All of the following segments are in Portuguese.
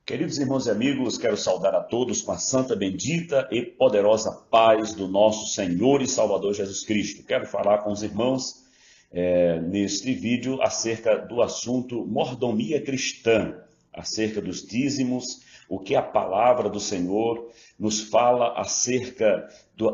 Queridos irmãos e amigos, quero saudar a todos com a santa, bendita e poderosa paz do nosso Senhor e Salvador Jesus Cristo. Quero falar com os irmãos neste vídeo acerca do assunto mordomia cristã, acerca dos dízimos, o que a palavra do Senhor nos fala acerca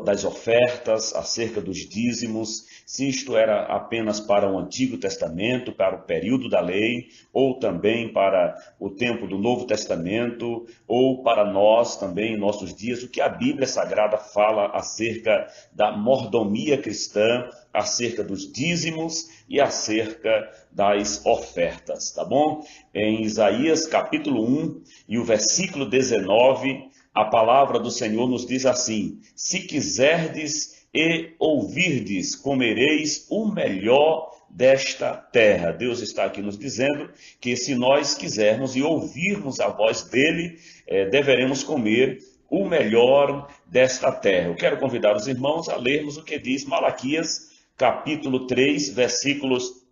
das ofertas, acerca dos dízimos, se isto era apenas para o Antigo Testamento, para o período da lei, ou também para o tempo do Novo Testamento, ou para nós também em nossos dias, o que a Bíblia Sagrada fala acerca da mordomia cristã, acerca dos dízimos e acerca das ofertas, tá bom? Em Isaías capítulo 1 e o versículo 19, a palavra do Senhor nos diz assim: se quiserdes e ouvirdes, comereis o melhor desta terra. Deus está aqui nos dizendo que se nós quisermos e ouvirmos a voz dele, deveremos comer o melhor desta terra. Eu quero convidar os irmãos a lermos o que diz Malaquias, capítulo 3, versículos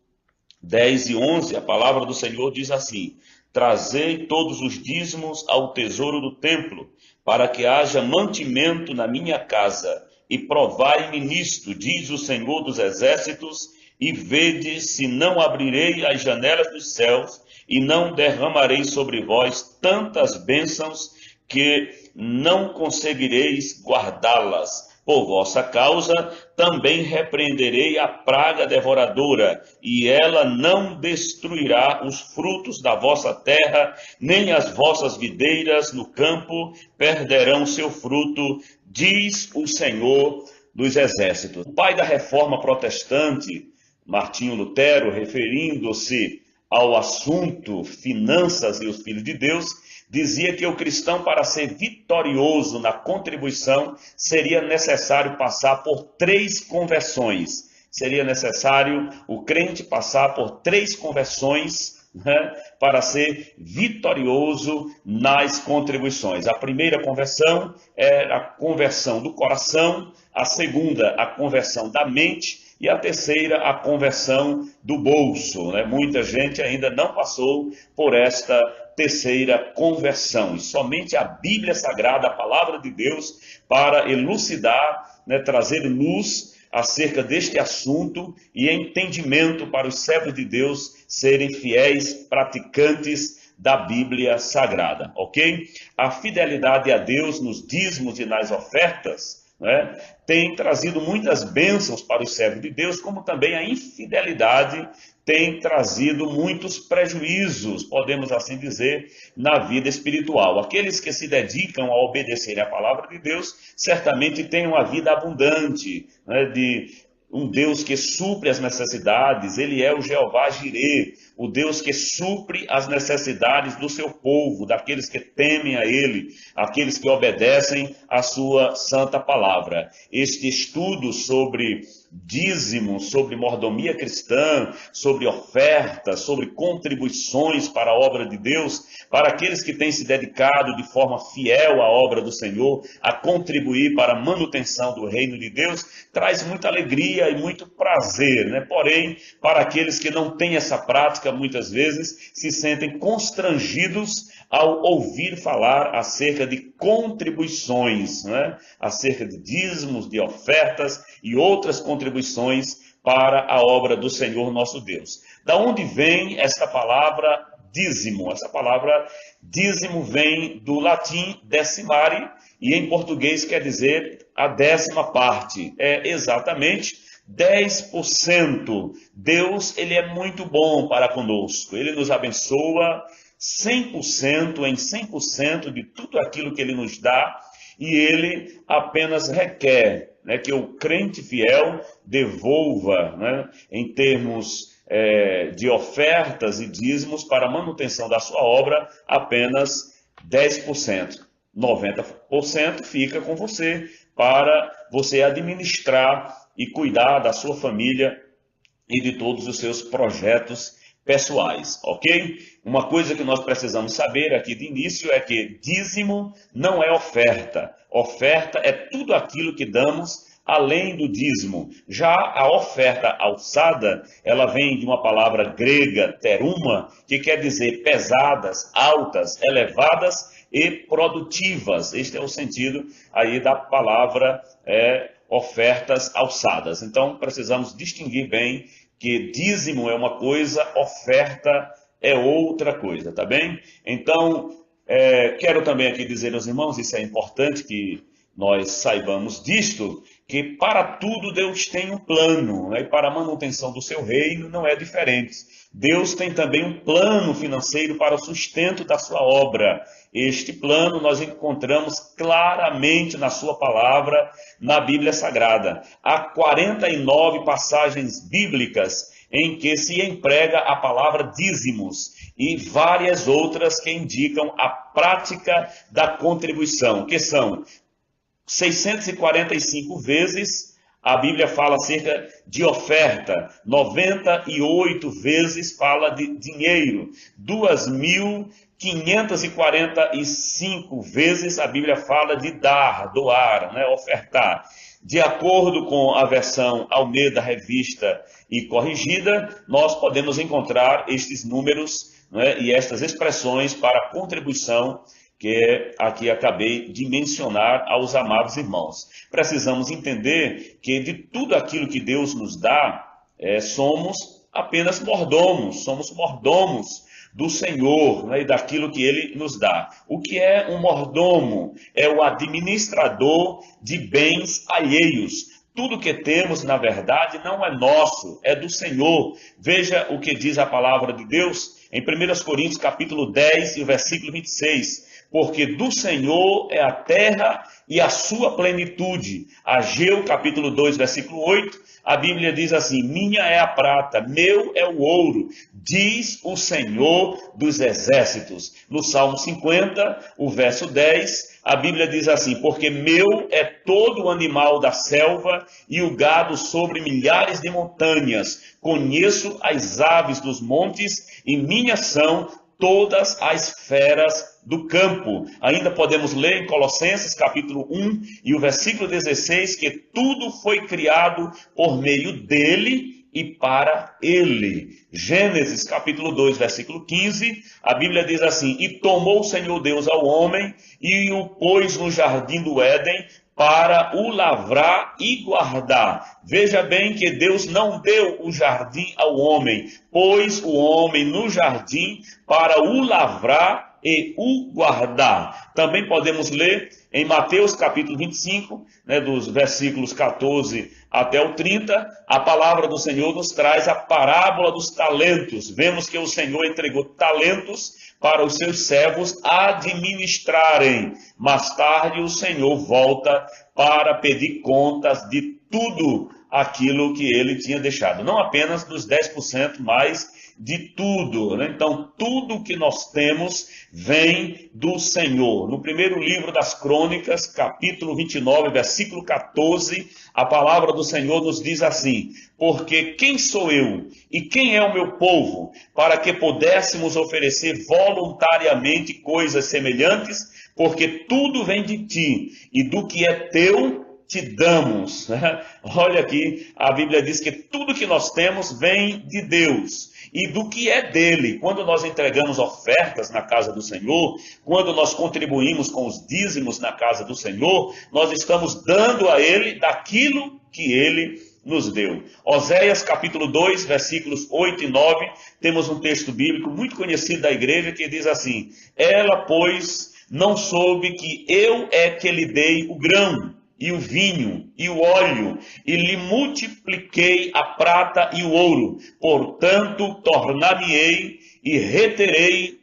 10 e 11. A palavra do Senhor diz assim: trazei todos os dízimos ao tesouro do templo, para que haja mantimento na minha casa, e provai-me nisto, diz o Senhor dos exércitos, e vede se não abrirei as janelas dos céus, e não derramarei sobre vós tantas bênçãos, que não conseguireis guardá-las. Por vossa causa também repreenderei a praga devoradora, e ela não destruirá os frutos da vossa terra, nem as vossas videiras no campo perderão seu fruto, diz o Senhor dos Exércitos. O pai da reforma protestante, Martinho Lutero, referindo-se ao assunto finanças e os filhos de Deus, dizia que o cristão, para ser vitorioso na contribuição, seria necessário passar por 3 conversões. Seria necessário o crente passar por 3 conversões, né, para ser vitorioso nas contribuições. A primeira conversão é a conversão do coração, a segunda, a conversão da mente, e a terceira, a conversão do bolso, né? Muita gente ainda não passou por esta terceira conversão. E somente a Bíblia Sagrada, a palavra de Deus, para elucidar, né, trazer luz acerca deste assunto e entendimento para os servos de Deus serem fiéis praticantes da Bíblia Sagrada, ok? A fidelidade a Deus nos dízimos e nas ofertas, né, tem trazido muitas bênçãos para os servos de Deus, como também a infidelidade tem trazido muitos prejuízos, podemos assim dizer, na vida espiritual. Aqueles que se dedicam a obedecer à palavra de Deus, certamente têm uma vida abundante, né, de um Deus que supre as necessidades. Ele é o Jeová Jirê, o Deus que supre as necessidades do seu povo, daqueles que temem a Ele, aqueles que obedecem à sua santa palavra. Este estudo sobre dízimo, sobre mordomia cristã, sobre ofertas, sobre contribuições para a obra de Deus, para aqueles que têm se dedicado de forma fiel à obra do Senhor, a contribuir para a manutenção do reino de Deus, traz muita alegria e muito prazer, né? Porém, para aqueles que não têm essa prática, muitas vezes se sentem constrangidos ao ouvir falar acerca de contribuições, né? Acerca de dízimos, de ofertas e outras contribuições para a obra do Senhor nosso Deus. Da onde vem esta palavra dízimo? Essa palavra dízimo vem do latim decimare, e em português quer dizer a 10ª parte. É exatamente 10%. Deus, ele é muito bom para conosco. Ele nos abençoa 100%, em 100% de tudo aquilo que ele nos dá, e ele apenas requer, né, que o crente fiel devolva, né, em termos de ofertas e dízimos para a manutenção da sua obra, apenas 10%. 90% fica com você, para você administrar e cuidar da sua família e de todos os seus projetos pessoais, ok? Uma coisa que nós precisamos saber aqui de início é que dízimo não é oferta. Oferta é tudo aquilo que damos além do dízimo. Já a oferta alçada, ela vem de uma palavra grega, teruma, que quer dizer pesadas, altas, elevadas e produtivas. Este é o sentido aí da palavra ofertas alçadas. Então, precisamos distinguir bem que dízimo é uma coisa, oferta é outra coisa, tá bem? Então, quero também aqui dizer aos irmãos, isso é importante que nós saibamos disto, que para tudo Deus tem um plano, né? E para a manutenção do seu reino não é diferente. Deus tem também um plano financeiro para o sustento da sua obra. Este plano nós encontramos claramente na sua palavra, na Bíblia Sagrada. Há 49 passagens bíblicas em que se emprega a palavra dízimos e várias outras que indicam a prática da contribuição, que são 645 vezes a Bíblia fala acerca de oferta, 98 vezes fala de dinheiro, 2.545 vezes a Bíblia fala de dar, doar, né, ofertar. De acordo com a versão Almeida Revista e Corrigida, nós podemos encontrar estes números, né, e estas expressões para contribuição que aqui acabei de mencionar aos amados irmãos. Precisamos entender que de tudo aquilo que Deus nos dá, somos apenas mordomos, somos mordomos do Senhor, né, e daquilo que Ele nos dá. O que é um mordomo? É o administrador de bens alheios. Tudo que temos, na verdade, não é nosso, é do Senhor. Veja o que diz a palavra de Deus em 1 Coríntios capítulo 10 e o versículo 26. Porque do Senhor é a terra e a sua plenitude. Ageu, capítulo 2, versículo 8, a Bíblia diz assim: minha é a prata, meu é o ouro, diz o Senhor dos exércitos. No Salmo 50, o verso 10, a Bíblia diz assim: porque meu é todo o animal da selva e o gado sobre milhares de montanhas. Conheço as aves dos montes e minhas são todas as feras do campo. Ainda podemos ler em Colossenses capítulo 1 e o versículo 16 que tudo foi criado por meio dele e para ele. Gênesis capítulo 2, versículo 15, a Bíblia diz assim: e tomou o Senhor Deus ao homem e o pôs no jardim do Éden para o lavrar e guardar. Veja bem que Deus não deu o jardim ao homem, pôs o homem no jardim para o lavrar e o guardar. Também podemos ler em Mateus capítulo 25, né, dos versículos 14 até o 30, a palavra do Senhor nos traz a parábola dos talentos. Vemos que o Senhor entregou talentos para os seus servos administrarem. Mais tarde o Senhor volta para pedir contas de tudo aquilo que ele tinha deixado. Não apenas dos 10%, mas de tudo, né? Então, tudo que nós temos vem do Senhor. No primeiro livro das Crônicas, capítulo 29, versículo 14, a palavra do Senhor nos diz assim: porque quem sou eu e quem é o meu povo, para que pudéssemos oferecer voluntariamente coisas semelhantes? Porque tudo vem de ti, e do que é teu, te damos. Olha aqui, a Bíblia diz que tudo que nós temos vem de Deus e do que é dele. Quando nós entregamos ofertas na casa do Senhor, quando nós contribuímos com os dízimos na casa do Senhor, nós estamos dando a ele daquilo que ele nos deu. Oséias capítulo 2, versículos 8 e 9, temos um texto bíblico muito conhecido da igreja que diz assim: ela, pois, não soube que eu é que lhe dei o grão e o vinho, e o óleo, e lhe multipliquei a prata e o ouro. Portanto, tornar-me-ei e reterei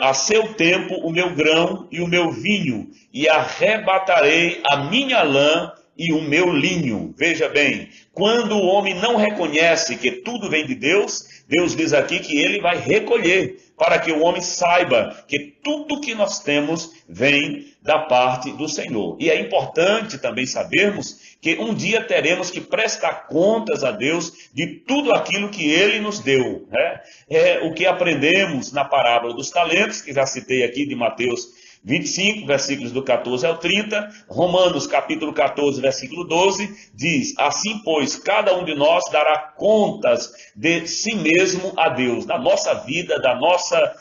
a seu tempo o meu grão e o meu vinho, e arrebatarei a minha lã e o meu linho. Veja bem, quando o homem não reconhece que tudo vem de Deus, Deus diz aqui que ele vai recolher, para que o homem saiba que tudo que nós temos vem da parte do Senhor. E é importante também sabermos que um dia teremos que prestar contas a Deus de tudo aquilo que Ele nos deu, né? É o que aprendemos na parábola dos talentos, que já citei aqui de Mateus 25, versículos do 14 ao 30, Romanos capítulo 14, versículo 12, diz: assim, pois, cada um de nós dará contas de si mesmo a Deus, da nossa vida, da nossa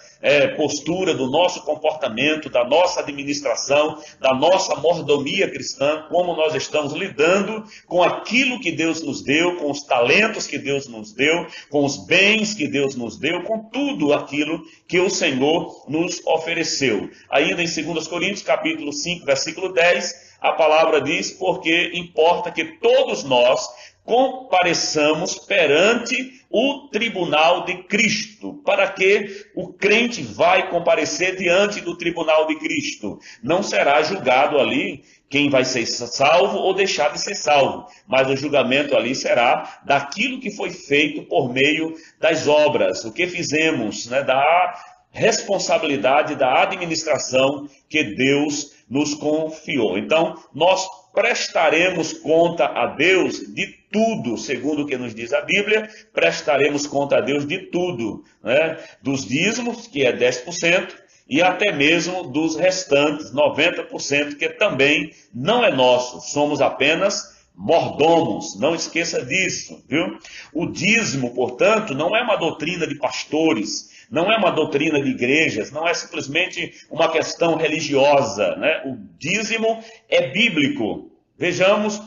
postura, do nosso comportamento, da nossa administração, da nossa mordomia cristã, como nós estamos lidando com aquilo que Deus nos deu, com os talentos que Deus nos deu, com os bens que Deus nos deu, com tudo aquilo que o Senhor nos ofereceu. Ainda em 2 Coríntios, capítulo 5, versículo 10, a palavra diz: porque importa que todos nós compareçamos perante o tribunal de Cristo. Para que o crente vai comparecer diante do tribunal de Cristo? Não será julgado ali quem vai ser salvo ou deixar de ser salvo, mas o julgamento ali será daquilo que foi feito por meio das obras, o que fizemos, né, da responsabilidade da administração que Deus nos confiou. Então, nós prestaremos conta a Deus de tudo, segundo o que nos diz a Bíblia, prestaremos conta a Deus de tudo, né? Dos dízimos, que é 10%, e até mesmo dos restantes, 90%, que também não é nosso, somos apenas mordomos, não esqueça disso, viu? O dízimo, portanto, não é uma doutrina de pastores, não é uma doutrina de igrejas, não é simplesmente uma questão religiosa, né? O dízimo é bíblico. Vejamos,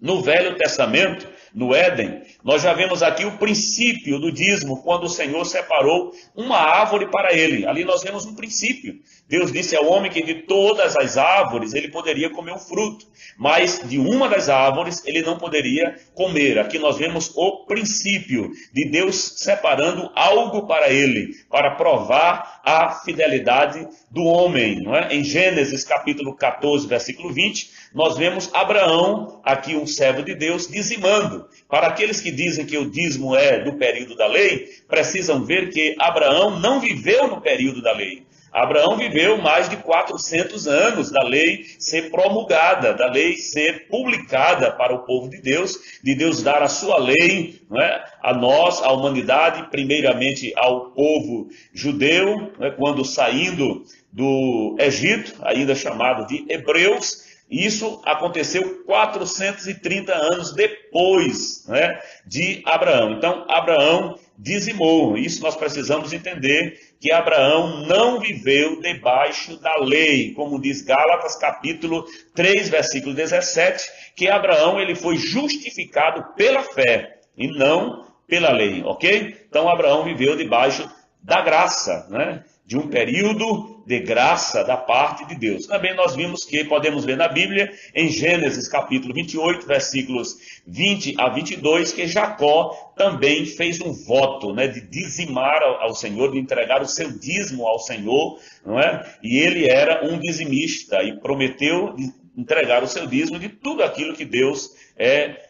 no Velho Testamento, no Éden, nós já vemos aqui o princípio do dízimo, quando o Senhor separou uma árvore para ele. Ali nós vemos um princípio. Deus disse ao homem que de todas as árvores ele poderia comer o fruto, mas de uma das árvores ele não poderia comer. Aqui nós vemos o princípio de Deus separando algo para ele, para provar a fidelidade do homem, não é? Em Gênesis capítulo 14, versículo 20, nós vemos Abraão, aqui um servo de Deus, dizimando. Para aqueles que dizem que o dízimo é do período da lei, precisam ver que Abraão não viveu no período da lei. Abraão viveu mais de 400 anos da lei ser promulgada, da lei ser publicada para o povo de Deus dar a sua lei, não é, a nós, à humanidade, primeiramente ao povo judeu, não é, quando saindo do Egito, ainda chamado de Hebreus. Isso aconteceu 430 anos depois, né, de Abraão. Então, Abraão dizimou. Isso nós precisamos entender, que Abraão não viveu debaixo da lei, como diz Gálatas capítulo 3, versículo 17, que Abraão ele foi justificado pela fé e não pela lei, ok? Então, Abraão viveu debaixo da graça, né? De um período de graça da parte de Deus. Também nós vimos que, podemos ver na Bíblia, em Gênesis capítulo 28, versículos 20 a 22, que Jacó também fez um voto, né, de dizimar ao Senhor, de entregar o seu dízimo ao Senhor, não é? E ele era um dizimista e prometeu entregar o seu dízimo de tudo aquilo que Deus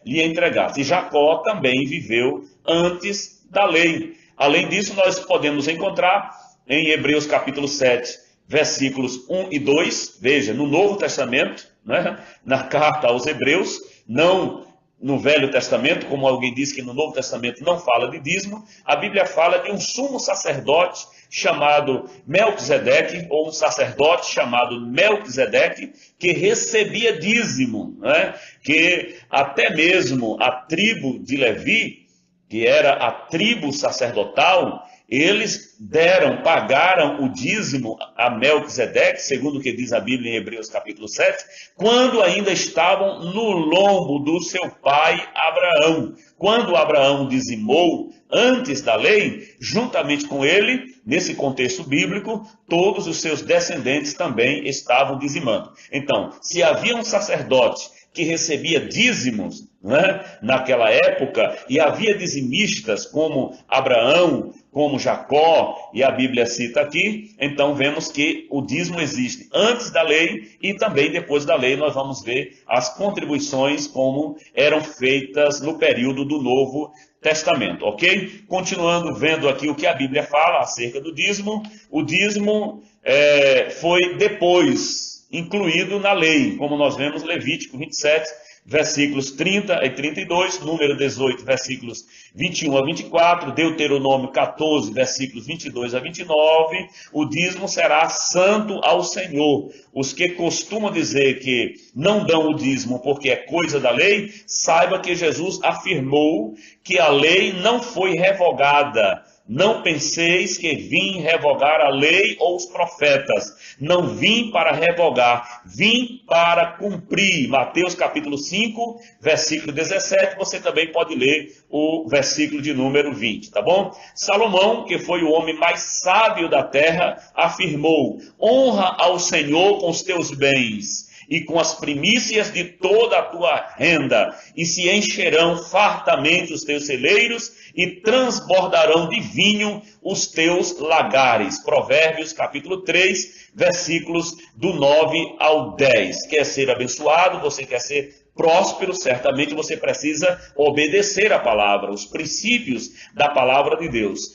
lhe entregasse. E Jacó também viveu antes da lei. Além disso, nós podemos encontrar em Hebreus capítulo 7, versículos 1 e 2, veja, no Novo Testamento, né, na carta aos Hebreus, não no Velho Testamento, como alguém diz que no Novo Testamento não fala de dízimo, a Bíblia fala de um sumo sacerdote chamado Melquisedeque, ou um sacerdote chamado Melquisedeque, que recebia dízimo, né, que até mesmo a tribo de Levi, que era a tribo sacerdotal, eles pagaram o dízimo a Melquisedeque, segundo o que diz a Bíblia em Hebreus capítulo 7, quando ainda estavam no lombo do seu pai Abraão. Quando Abraão dizimou antes da lei, juntamente com ele, nesse contexto bíblico, todos os seus descendentes também estavam dizimando. Então, se havia um sacerdote que recebia dízimos, né, naquela época, e havia dizimistas como Abraão, como Jacó, e a Bíblia cita aqui, então vemos que o dízimo existe antes da lei e também depois da lei. Nós vamos ver as contribuições como eram feitas no período do Novo Testamento, ok? Continuando vendo aqui o que a Bíblia fala acerca do dízimo, o dízimo foi depois incluído na lei, como nós vemos Levítico 27, versículos 30 e 32, número 18, versículos 21 a 24, Deuteronômio 14, versículos 22 a 29, o dízimo será santo ao Senhor. Os que costumam dizer que não dão o dízimo porque é coisa da lei, saiba que Jesus afirmou que a lei não foi revogada. Não penseis que vim revogar a lei ou os profetas. Não vim para revogar, vim para cumprir. Mateus capítulo 5, versículo 17. Você também pode ler o versículo de número 20, tá bom? Salomão, que foi o homem mais sábio da terra, afirmou: honra ao Senhor com os teus bens e com as primícias de toda a tua renda, e se encherão fartamente os teus celeiros, e transbordarão de vinho os teus lagares. Provérbios capítulo 3, versículos do 9 ao 10. Quer ser abençoado, você quer ser próspero, certamente você precisa obedecer a palavra, os princípios da palavra de Deus.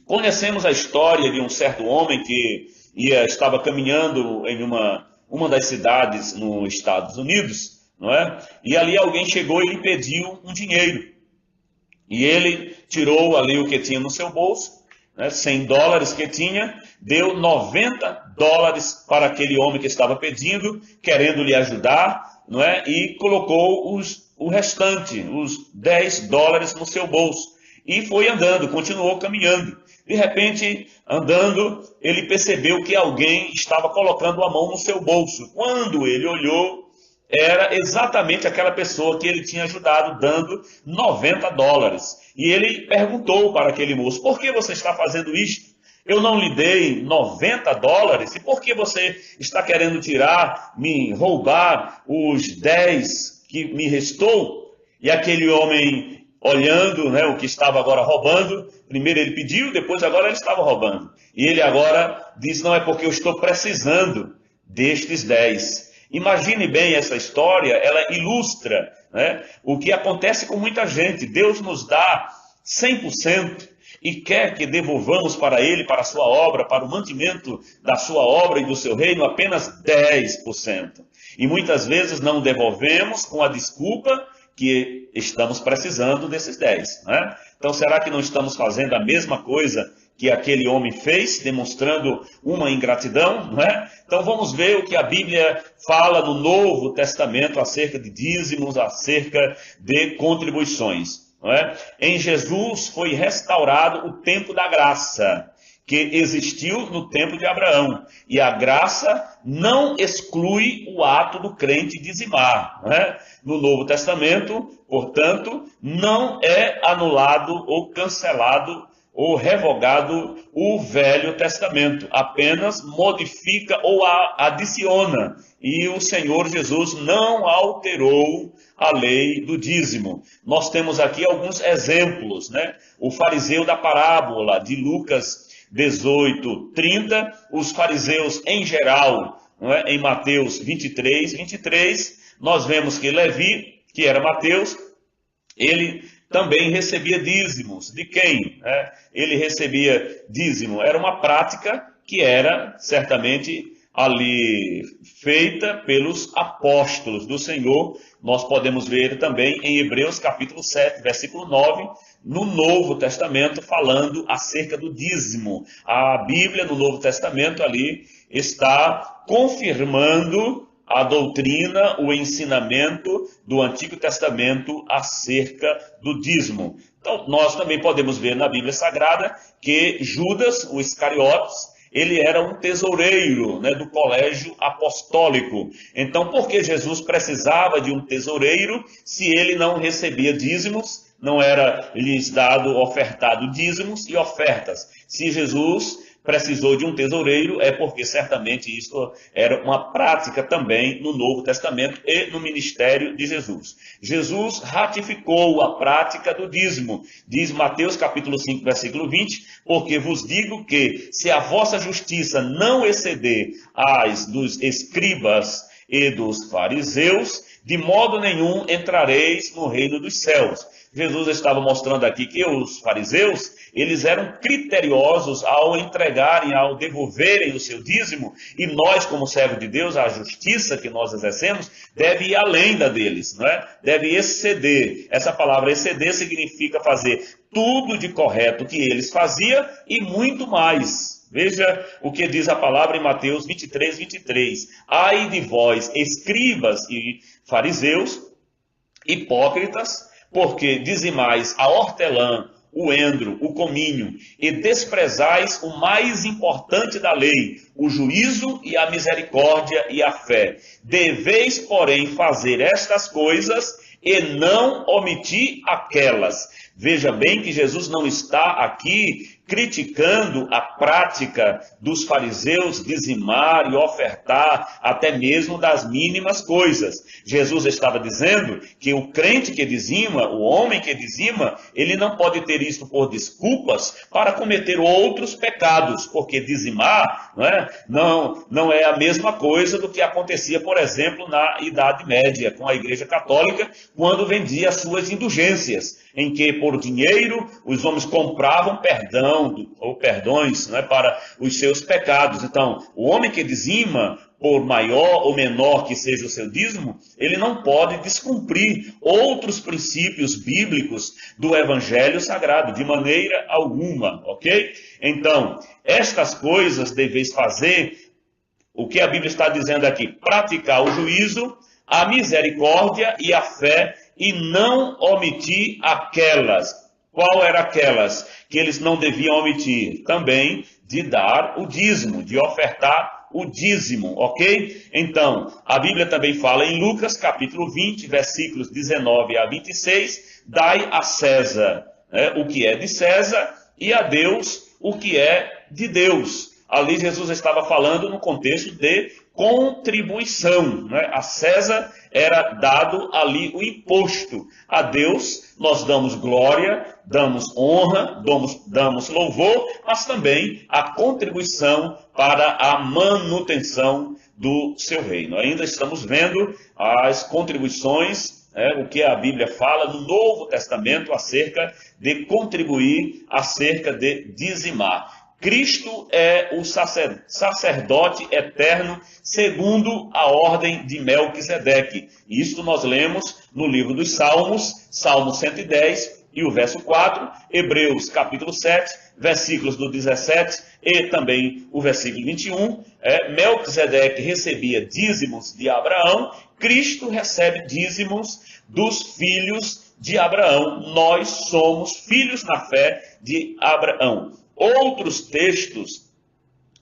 Conhecemos a história de um certo homem que estava caminhando em uma das cidades nos Estados Unidos, não é? E ali alguém chegou e lhe pediu um dinheiro. E ele tirou ali o que tinha no seu bolso, né, $100 que tinha, deu $90 para aquele homem que estava pedindo, querendo lhe ajudar, não é? E colocou o restante, os $10 no seu bolso. E foi andando, continuou caminhando. De repente, andando, ele percebeu que alguém estava colocando a mão no seu bolso. Quando ele olhou, era exatamente aquela pessoa que ele tinha ajudado, dando $90. E ele perguntou para aquele moço: por que você está fazendo isto? Eu não lhe dei $90, e por que você está querendo tirar, me roubar os 10 que me restou? E aquele homem, olhando, né, o que estava agora roubando, primeiro ele pediu, depois agora ele estava roubando. E ele agora diz: não, é porque eu estou precisando destes 10. Imagine bem essa história, ela ilustra, né, o que acontece com muita gente. Deus nos dá 100% e quer que devolvamos para Ele, para a sua obra, para o mantimento da sua obra e do seu reino, apenas 10%. E muitas vezes não devolvemos com a desculpa que estamos precisando desses 10. Né? Então, será que não estamos fazendo a mesma coisa que aquele homem fez, demonstrando uma ingratidão? Não é? Então, vamos ver o que a Bíblia fala no Novo Testamento acerca de dízimos, acerca de contribuições. Não é? Em Jesus foi restaurado o tempo da graça, que existiu no tempo de Abraão. E a graça não exclui o ato do crente dizimar. Não é? No Novo Testamento, portanto, não é anulado ou cancelado ou revogado o Velho Testamento. Apenas modifica ou adiciona. E o Senhor Jesus não alterou a lei do dízimo. Nós temos aqui alguns exemplos, né? O fariseu da parábola de Lucas 18:30, os fariseus em geral, não é? Em Mateus 23, nós vemos que Levi, que era Mateus, ele também recebia dízimos. De quem? Ele recebia dízimo. Era uma prática que era certamente ali feita pelos apóstolos do Senhor. Nós podemos ver também em Hebreus capítulo 7, versículo 9, no Novo Testamento, falando acerca do dízimo. A Bíblia no Novo Testamento ali está confirmando a doutrina, o ensinamento do Antigo Testamento acerca do dízimo. Então, nós também podemos ver na Bíblia Sagrada que Judas, o Iscariotes, ele era um tesoureiro, né, do colégio apostólico. Então, por que Jesus precisava de um tesoureiro se ele não recebia dízimos? Não era lhes dado, ofertado dízimos e ofertas. Se Jesus precisou de um tesoureiro, é porque certamente isso era uma prática também no Novo Testamento e no ministério de Jesus. Jesus ratificou a prática do dízimo. Diz Mateus capítulo 5, versículo 20, porque vos digo que se a vossa justiça não exceder as dos escribas e dos fariseus, de modo nenhum entrareis no reino dos céus. Jesus estava mostrando aqui que os fariseus, eles eram criteriosos ao entregarem, ao devolverem o seu dízimo, e nós, como servo de Deus, a justiça que nós exercemos, deve ir além da deles, não é? Deve exceder. Essa palavra exceder significa fazer tudo de correto que eles faziam e muito mais. Veja o que diz a palavra em Mateus 23, 23. Ai de vós, escribas e fariseus, hipócritas, porque dizimais a hortelã, o endro, o cominho, e desprezais o mais importante da lei, o juízo e a misericórdia e a fé. Deveis, porém, fazer estas coisas e não omitir aquelas. Veja bem que Jesus não está aqui criticando a prática dos fariseus dizimar e ofertar até mesmo das mínimas coisas. Jesus estava dizendo que o crente que dizima, o homem que dizima, ele não pode ter isto por desculpas para cometer outros pecados, porque dizimar não é a mesma coisa do que acontecia, por exemplo, na Idade Média, com a Igreja Católica, quando vendia as suas indulgências, em que por dinheiro os homens compravam perdão ou perdões para os seus pecados. Então, o homem que dizima, por maior ou menor que seja o seu dízimo, ele não pode descumprir outros princípios bíblicos do Evangelho Sagrado, de maneira alguma, ok? Então, estas coisas deveis fazer, o que a Bíblia está dizendo aqui, praticar o juízo, a misericórdia e a fé, e não omitir aquelas. Qual era aquelas que eles não deviam omitir? Também de dar o dízimo, de ofertar o dízimo, ok? Então, a Bíblia também fala em Lucas, capítulo 20, versículos 19 a 26, dai a César o que é de César e a Deus o que é de Deus. Ali Jesus estava falando no contexto de contribuição, A César era dado ali o imposto. A Deus nós damos glória, damos honra, damos louvor, mas também a contribuição para a manutenção do seu reino. Ainda estamos vendo as contribuições, o que a Bíblia fala no Novo Testamento acerca de contribuir, acerca de dizimar. Cristo é o sacerdote eterno segundo a ordem de Melquisedeque. Isso nós lemos no livro dos Salmos, Salmo 110 e o verso 4, Hebreus capítulo 7, versículos do 17 e também o versículo 21. Melquisedeque recebia dízimos de Abraão, Cristo recebe dízimos dos filhos de Abraão. Nós somos filhos na fé de Abraão. Outros textos,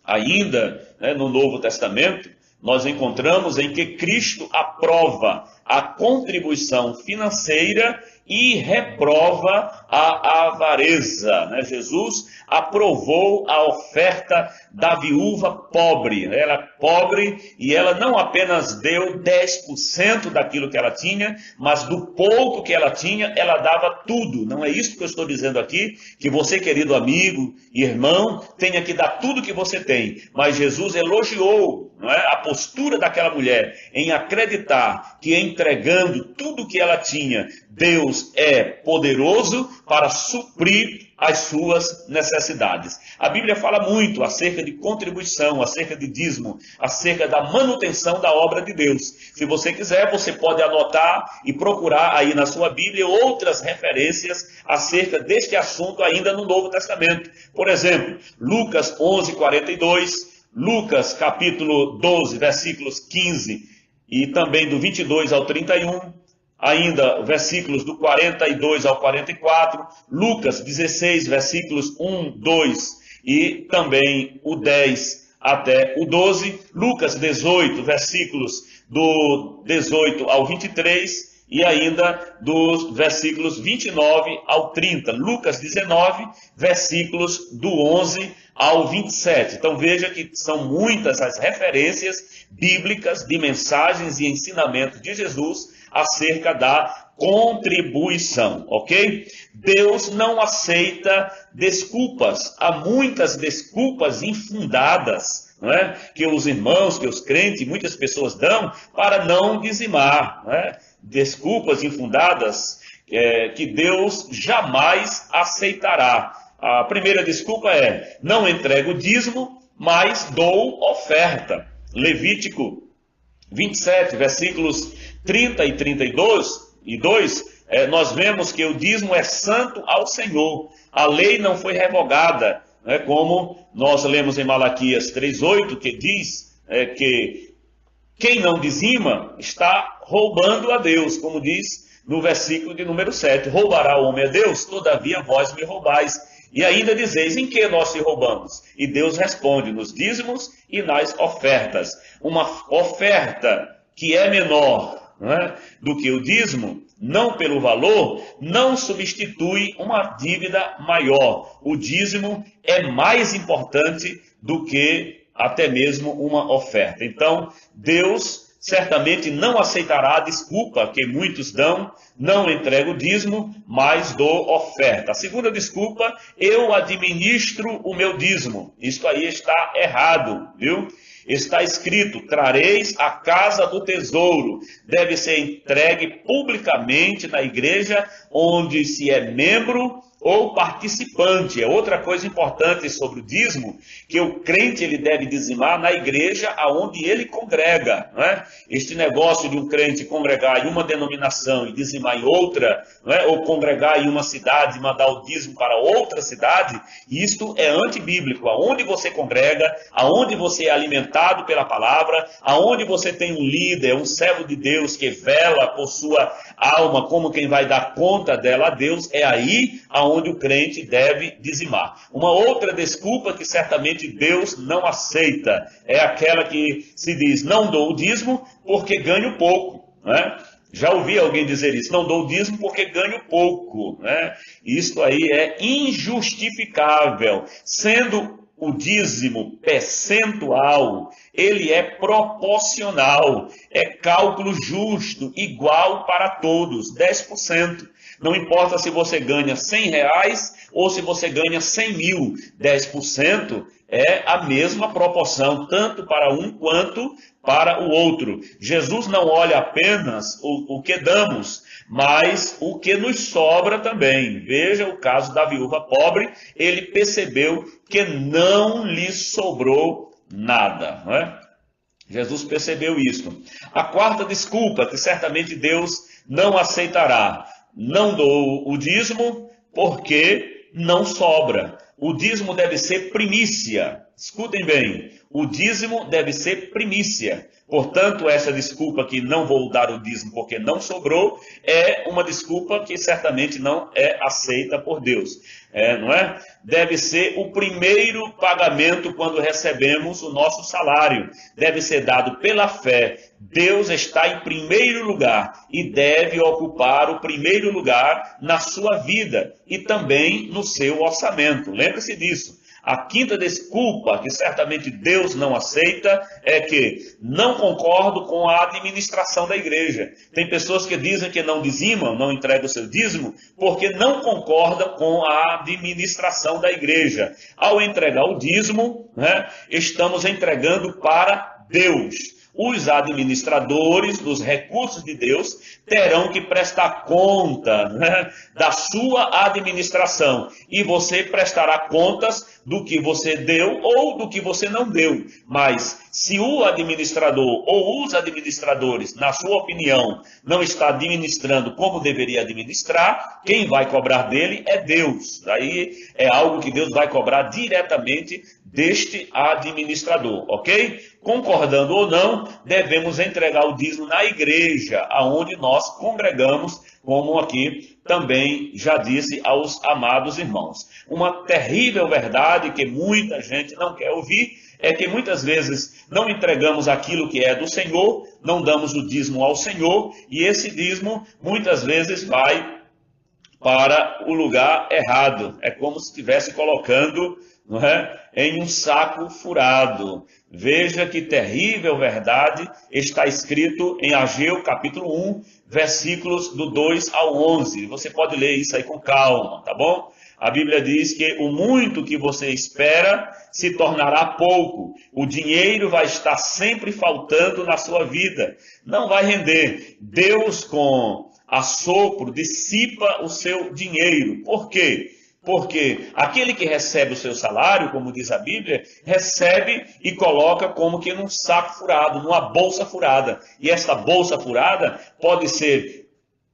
ainda no Novo Testamento, nós encontramos em que Cristo aprova a contribuição financeira e reprova a avareza. Jesus aprovou a oferta da viúva pobre. Ela é pobre e ela não apenas deu 10% daquilo que ela tinha, mas do pouco que ela tinha, ela dava tudo. Não é isso que eu estou dizendo aqui, que você, querido amigo e irmão, tenha que dar tudo que você tem. Mas Jesus elogiou a postura daquela mulher em acreditar que entregando tudo que ela tinha, Deus é poderoso para suprir as suas necessidades. A Bíblia fala muito acerca de contribuição, acerca de dízimo, acerca da manutenção da obra de Deus. Se você quiser, você pode anotar e procurar aí na sua Bíblia outras referências acerca deste assunto ainda no Novo Testamento. Por exemplo, Lucas 11, 42, Lucas capítulo 12, versículos 15 e também do 22 ao 31, ainda versículos do 42 ao 44, Lucas 16, versículos 1, 2 e também o 10 até o 12, Lucas 18, versículos do 18 ao 23 e ainda dos versículos 29 ao 30, Lucas 19, versículos do 11 ao 27. Então veja que são muitas as referências bíblicas de mensagens e ensinamentos de Jesus acerca da contribuição, ok? Deus não aceita desculpas. Há muitas desculpas infundadas, não é? Que os irmãos, que os crentes, muitas pessoas dão para não dizimar, não é? Desculpas infundadas que Deus jamais aceitará. A primeira desculpa é: não entrego o dízimo, mas dou oferta. Levítico 27, versículos 30 e 32, nós vemos que o dízimo é santo ao Senhor. A lei não foi revogada, né, como nós lemos em Malaquias 3,8, que diz que quem não dizima está roubando a Deus, como diz no versículo de número 7. Roubará o homem a Deus? Todavia vós me roubais. E ainda dizeis, em que nós te roubamos? E Deus responde, nos dízimos e nas ofertas. Uma oferta que é menor, não é, do que o dízimo, não pelo valor, não substitui uma dívida maior. O dízimo é mais importante do que até mesmo uma oferta. Então, Deus certamente não aceitará a desculpa que muitos dão: não entrego o dízimo, mas dou oferta. A segunda desculpa: eu administro o meu dízimo. Isto aí está errado, viu? Está escrito: trareis a casa do tesouro. Deve ser entregue publicamente na igreja onde se é membro ou participante. É outra coisa importante sobre o dízimo, que o crente ele deve dizimar na igreja aonde ele congrega, não é? Este negócio de um crente congregar em uma denominação e dizimar em outra, não é? Ou congregar em uma cidade e mandar o dízimo para outra cidade, isto é antibíblico. Aonde você congrega, aonde você é alimentado pela palavra, aonde você tem um líder, um servo de Deus que vela por sua alma como quem vai dar conta dela a Deus, é aí aonde o crente deve dizimar. Uma outra desculpa que certamente Deus não aceita é aquela que se diz: não dou o dízimo porque ganho pouco, né? Já ouvi alguém dizer isso: não dou o dízimo porque ganho pouco, né? Isto aí é injustificável. Sendo o dízimo percentual, ele é proporcional, é cálculo justo, igual para todos, 10%. Não importa se você ganha R$100 ou se você ganha 100 mil, 10% é a mesma proporção, tanto para um quanto para o outro. Jesus não olha apenas o que damos, mas o que nos sobra também. Veja o caso da viúva pobre: ele percebeu que não lhe sobrou nada, não é? Jesus percebeu isso. A quarta desculpa que certamente Deus não aceitará: não dou o dízimo porque não sobra. O dízimo deve ser primícia. Escutem bem, o dízimo deve ser primícia. Portanto, essa desculpa que não vou dar o dízimo porque não sobrou é uma desculpa que certamente não é aceita por Deus. Não é? Deve ser o primeiro pagamento quando recebemos o nosso salário. Deve ser dado pela fé. Deus está em primeiro lugar e deve ocupar o primeiro lugar na sua vida e também no seu orçamento. Lembre-se disso. A quinta desculpa que certamente Deus não aceita é que não concordo com a administração da igreja. Tem pessoas que dizem que não dizimam, não entregam o seu dízimo, porque não concordam com a administração da igreja. Ao entregar o dízimo, né, estamos entregando para Deus. Os administradores dos recursos de Deus terão que prestar conta, né, da sua administração. E você prestará contas do que você deu ou do que você não deu. Mas se o administrador ou os administradores, na sua opinião, não está administrando como deveria administrar, quem vai cobrar dele é Deus. Daí é algo que Deus vai cobrar diretamente deste administrador, ok? Concordando ou não, devemos entregar o dízimo na igreja, aonde nós congregamos, como aqui também já disse aos amados irmãos. Uma terrível verdade que muita gente não quer ouvir é que muitas vezes não entregamos aquilo que é do Senhor, não damos o dízimo ao Senhor, e esse dízimo muitas vezes vai para o lugar errado. É como se estivesse colocando, não é, em um saco furado. Veja que terrível verdade está escrito em Ageu capítulo 1, versículos do 2 ao 11. Você pode ler isso aí com calma, tá bom? A Bíblia diz que o muito que você espera se tornará pouco. O dinheiro vai estar sempre faltando na sua vida. Não vai render. Deus, com assopro, dissipa o seu dinheiro. Por quê? Porque aquele que recebe o seu salário, como diz a Bíblia, recebe e coloca como que num saco furado, numa bolsa furada. E esta bolsa furada pode ser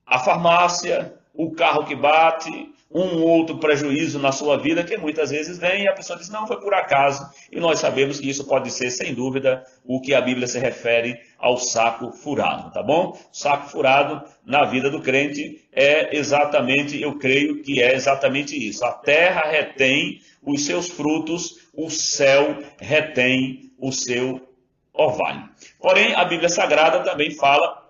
a farmácia, o carro que bate, um outro prejuízo na sua vida que muitas vezes vem e a pessoa diz, não, foi por acaso. E nós sabemos que isso pode ser, sem dúvida, o que a Bíblia se refere ao saco furado, tá bom? Saco furado na vida do crente é exatamente, eu creio que é exatamente isso. A terra retém os seus frutos, o céu retém o seu orvalho. Porém, a Bíblia Sagrada também fala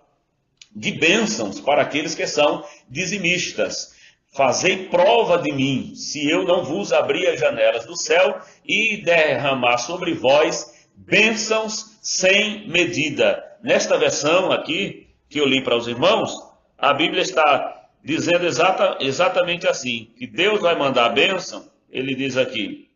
de bênçãos para aqueles que são dizimistas. Fazei prova de mim, se eu não vos abrir as janelas do céu e derramar sobre vós bênçãos sem medida. Nesta versão aqui, que eu li para os irmãos, a Bíblia está dizendo exatamente assim, que Deus vai mandar a bênção, ele diz aqui,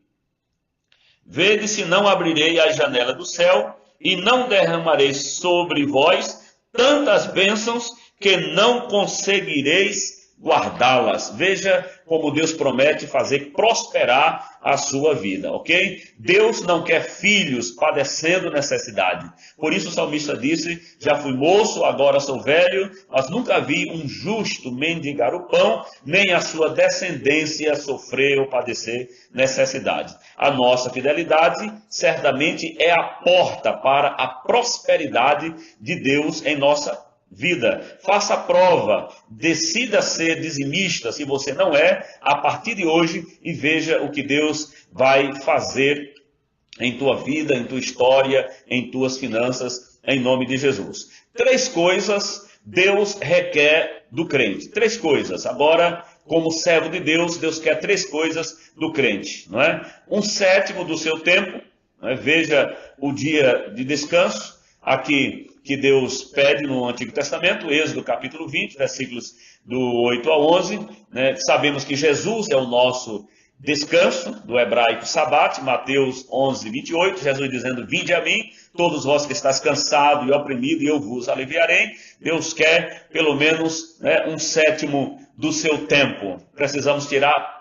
vede se não abrirei a janela do céu e não derramarei sobre vós tantas bênçãos que não conseguireis guardá-las. Veja como Deus promete fazer prosperar a sua vida, ok? Deus não quer filhos padecendo necessidade. Por isso o salmista disse, já fui moço, agora sou velho, mas nunca vi um justo mendigar o pão, nem a sua descendência sofrer ou padecer necessidade. A nossa fidelidade certamente é a porta para a prosperidade de Deus em nossa vida. Faça a prova, decida ser dizimista, se você não é, a partir de hoje, e veja o que Deus vai fazer em tua vida, em tua história, em tuas finanças, em nome de Jesus. 3 coisas Deus requer do crente. 3 coisas. Agora, como servo de Deus, Deus quer 3 coisas do crente, não é? 1/7 do seu tempo, não é? Veja o dia de descanso, aqui que Deus pede no Antigo Testamento, Êxodo capítulo 20, versículos do 8 ao 11, né? Sabemos que Jesus é o nosso descanso, do hebraico Sabat, Mateus 11, 28, Jesus dizendo, vinde a mim, todos vós que estáis cansados e oprimidos, e eu vos aliviarei. Deus quer pelo menos, né, 1/7 do seu tempo. Precisamos tirar,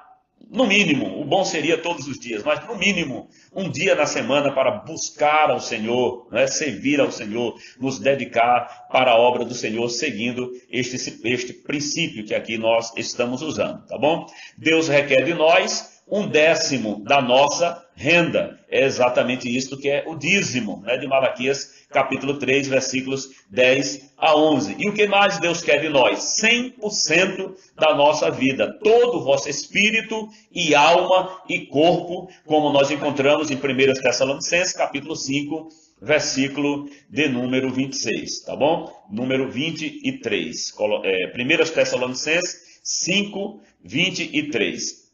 no mínimo, o bom seria todos os dias, mas no mínimo, um dia na semana para buscar ao Senhor, né, servir ao Senhor, nos dedicar para a obra do Senhor, seguindo este princípio que aqui nós estamos usando, tá bom? Deus requer de nós 1/10 da nossa renda. É exatamente isto que é o dízimo, né, de Malaquias capítulo 3, versículos 10 a 11. E o que mais Deus quer de nós? 100% da nossa vida, todo o vosso espírito e alma e corpo, como nós encontramos em 1 Tessalonicenses capítulo 5, versículo de número 26, tá bom? Número 23. 1 Tessalonicenses 5, 23.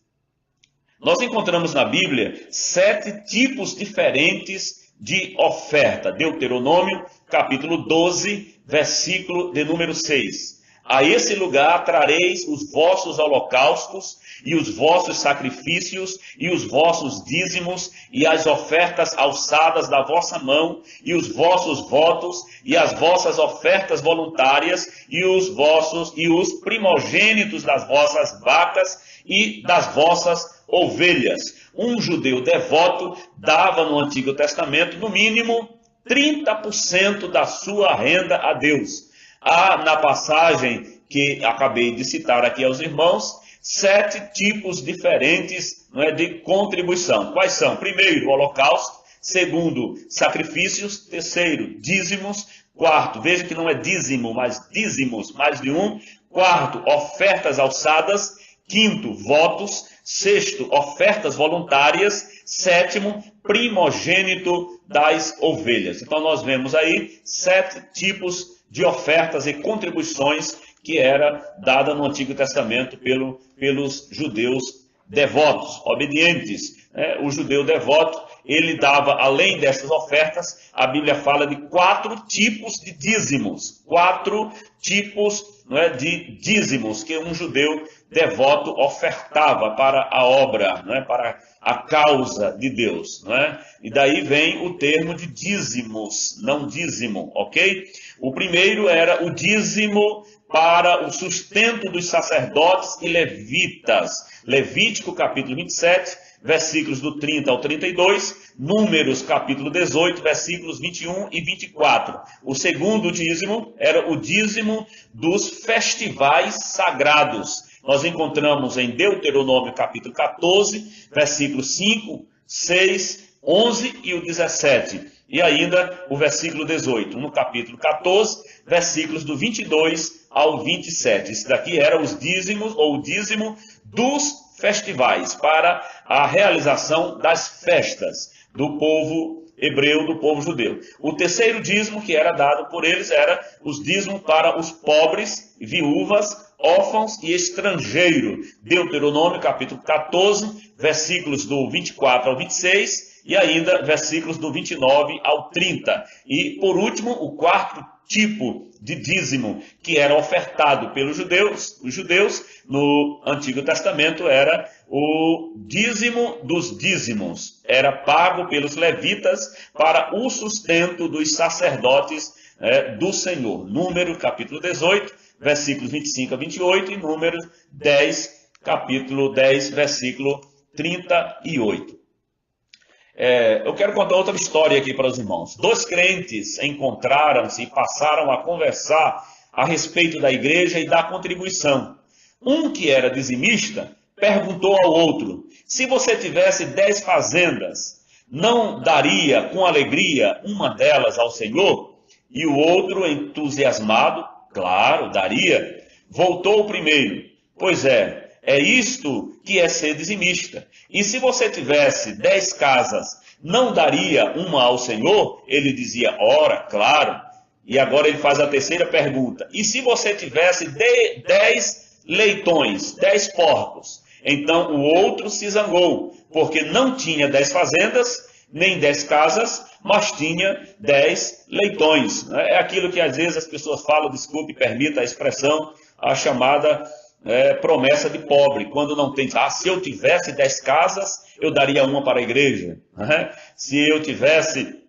Nós encontramos na Bíblia 7 tipos diferentes de oferta. Deuteronômio, capítulo 12, versículo de número 6. A esse lugar trareis os vossos holocaustos e os vossos sacrifícios e os vossos dízimos e as ofertas alçadas da vossa mão e os vossos votos e as vossas ofertas voluntárias e os primogênitos das vossas vacas e das vossas ovelhas. Um judeu devoto dava no Antigo Testamento, no mínimo, 30% da sua renda a Deus. Há na passagem que acabei de citar aqui aos irmãos, 7 tipos diferentes, não é, de contribuição. Quais são? Primeiro, holocausto. Segundo, sacrifícios. Terceiro, dízimos. Quarto, veja que não é dízimo, mas dízimos, mais de um. Quarto, ofertas alçadas. Quinto, votos. Sexto, ofertas voluntárias. Sétimo, primogênito das ovelhas. Então nós vemos aí 7 tipos de ofertas e contribuições que era dada no Antigo Testamento pelos judeus devotos, obedientes. O judeu devoto, ele dava, além dessas ofertas, a Bíblia fala de 4 tipos de dízimos. 4 tipos, não é, de dízimos que um judeu devoto ofertava para a obra, né, para a causa de Deus. Né? E daí vem o termo de dízimos, não dízimo, ok? O primeiro era o dízimo para o sustento dos sacerdotes e levitas. Levítico capítulo 27, versículos do 30 ao 32, Números capítulo 18, versículos 21 e 24. O segundo dízimo era o dízimo dos festivais sagrados. Nós encontramos em Deuteronômio capítulo 14, versículos 5, 6, 11 e o 17. E ainda o versículo 18, no capítulo 14, versículos do 22 ao 27. Isso daqui era os dízimos, ou o dízimo dos festivais, para a realização das festas do povo hebreu, do povo judeu. O terceiro dízimo que era dado por eles era os dízimos para os pobres, viúvas, órfãos e estrangeiros. Deuteronômio capítulo 14, versículos do 24 ao 26 e ainda versículos do 29 ao 30. E por último, o quarto tipo de dízimo que era ofertado pelos judeus, os judeus no Antigo Testamento era o dízimo dos dízimos, era pago pelos levitas para o sustento dos sacerdotes do Senhor. Número capítulo 18, versículos 25 a 28 e Número 10, capítulo 10, versículo 38. Eu quero contar outra história aqui para os irmãos. Dois crentes encontraram-se e passaram a conversar a respeito da igreja e da contribuição. Um que era dizimista perguntou ao outro: se você tivesse 10 fazendas, não daria com alegria uma delas ao Senhor? E o outro, entusiasmado, claro, daria. Voltou o primeiro: pois é isto que é ser dizimista. E se você tivesse 10 casas, não daria uma ao Senhor? Ele dizia: ora, claro. E agora ele faz a terceira pergunta: e se você tivesse 10 leitões, 10 porcos? Então o outro se zangou, porque não tinha 10 fazendas, nem 10 casas, mas tinha 10 leitões. É aquilo que às vezes as pessoas falam, desculpe, permita a expressão, a chamada promessa de pobre, quando não tem. Se eu tivesse 10 casas, eu daria uma para a igreja. Se eu tivesse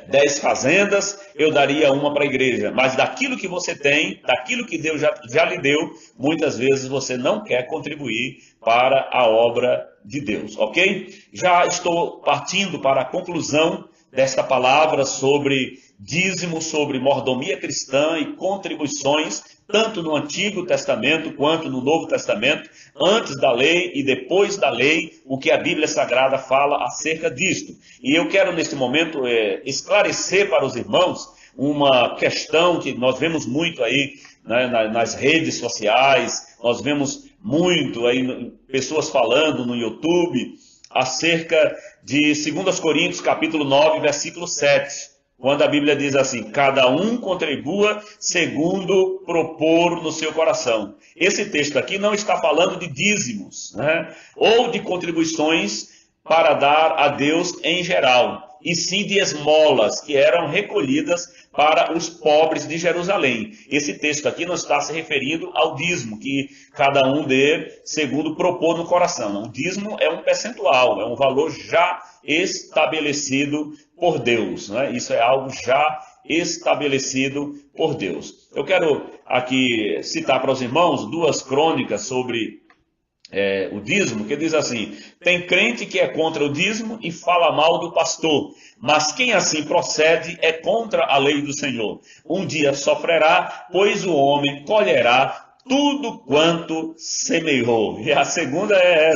10 fazendas, eu daria uma para a igreja. Mas daquilo que você tem, daquilo que Deus já lhe deu, muitas vezes você não quer contribuir para a obra de Deus, ok? Já estou partindo para a conclusão desta palavra sobre dízimo, sobre mordomia cristã e contribuições, tanto no Antigo Testamento quanto no Novo Testamento, antes da lei e depois da lei, o que a Bíblia Sagrada fala acerca disto. E eu quero neste momento esclarecer para os irmãos uma questão que nós vemos muito aí, né, nas redes sociais, nós vemos muito aí pessoas falando no YouTube acerca de 2 Coríntios capítulo 9, versículo 7. Quando a Bíblia diz assim: cada um contribua segundo propor no seu coração. Esse texto aqui não está falando de dízimos, né? Ou de contribuições para dar a Deus em geral, e sim de esmolas que eram recolhidas para os pobres de Jerusalém. Esse texto aqui não está se referindo ao dízimo, que cada um dê segundo propor no coração. O dízimo é um percentual, é um valor já estabelecido por Deus, né? Isso é algo já estabelecido por Deus. Eu quero aqui citar para os irmãos 2 crônicas sobre o dízimo, que diz assim: tem crente que é contra o dízimo e fala mal do pastor, mas quem assim procede é contra a lei do Senhor. Um dia sofrerá, pois o homem colherá tudo quanto semeou. E a segunda é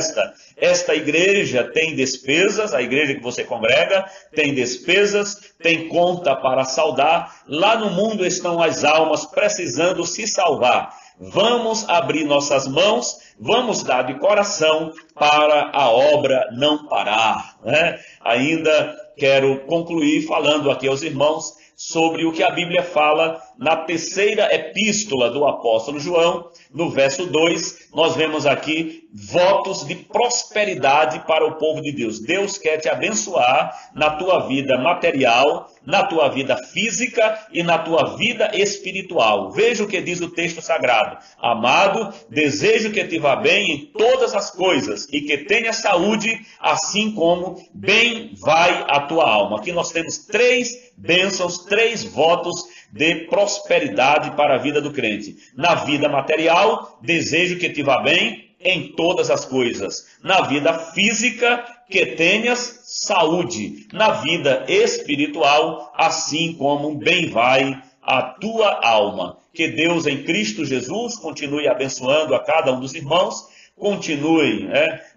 esta igreja tem despesas, a igreja que você congrega tem despesas, tem conta para saldar. Lá no mundo estão as almas precisando se salvar. Vamos abrir nossas mãos, vamos dar de coração para a obra não parar, né? Ainda quero concluir falando aqui aos irmãos sobre o que a Bíblia fala na terceira epístola do apóstolo João, no verso 2, nós vemos aqui votos de prosperidade para o povo de Deus. Deus quer te abençoar na tua vida material, na tua vida física e na tua vida espiritual. Veja o que diz o texto sagrado. Amado, desejo que te vá bem em todas as coisas e que tenha saúde, assim como bem vai a tua alma. Aqui nós temos 3 bênçãos, 3 votos de prosperidade para a vida do crente. Na vida material, desejo que te vá bem em todas as coisas. Na vida física, que tenhas saúde. Na vida espiritual, assim como bem vai a tua alma. Que Deus em Cristo Jesus continue abençoando a cada um dos irmãos. Continue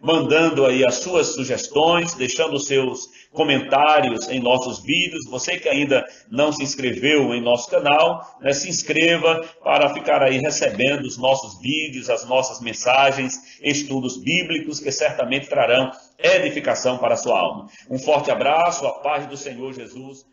mandando aí as suas sugestões, deixando os seus comentários em nossos vídeos. Você que ainda não se inscreveu em nosso canal, se inscreva para ficar aí recebendo os nossos vídeos, as nossas mensagens, estudos bíblicos que certamente trarão edificação para a sua alma. Um forte abraço, a paz do Senhor Jesus